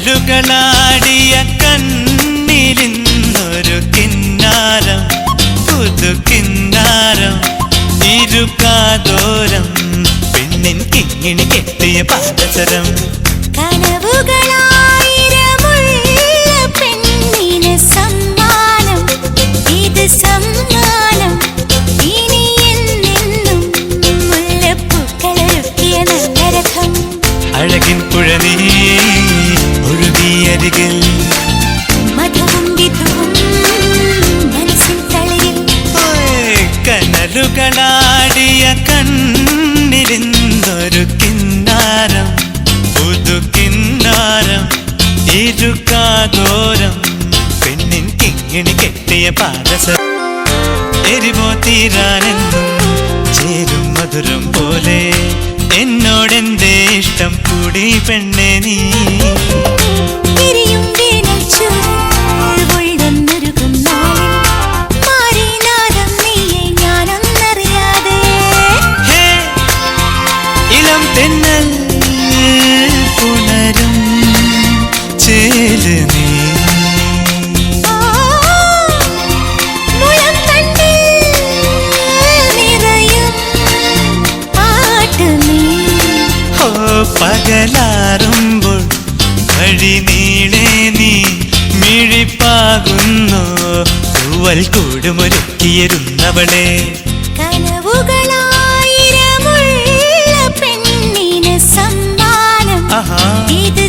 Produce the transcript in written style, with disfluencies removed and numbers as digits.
കനലുകളാടിയ കണ്ണിലിന്നൊരു കിന്നാരം, പുതു കിന്നാരം, ഇരുകാതോരം, പെണ്ണിൻ കിങ്ങിണി കെട്ടിയ പാദസരം. കനവുകളായിരമുള്ള പെണ്ണിന് സമ്മാനം, ഇത് സമ്മാനം. ഇനി എന്നെന്നും മുല്ലപ്പൂക്കളൊരുക്കിയ നല്ല രഥം. അഴകിൻ പുഴനീ ഒഴുകിയരികിൽ, മധുവും വിധുവും മനസ്സിൻ തളിരിൽ. കനലുകളാടിയ കണ്ണിലിന്നൊരു കിന്നാരം, പുതു കിന്നാരം, ഇരുകാതോരം, പെണ്ണിൻ കിങ്ങിണി കെട്ടിയ പാദസരം. എരിവോ തീരാനെന്നും ചേരും മധുരം പോലെ, എന്നോടെന്തേ ഇഷ്ടം കൂടി പെണ്ണെ നീ. ഇളം തെന്നൽ പുണരും ചേല് നീ. പകലാറുമ്പോൾ വഴി നീളെ നീ മിഴിപ്പാകുന്നു, തൂവൽ കൂടുമൊരുക്കിയിരുന്നവളെ. കനവുകളായിരമുള്ള പെണ്ണിന് സമ്മാനം, ഇത്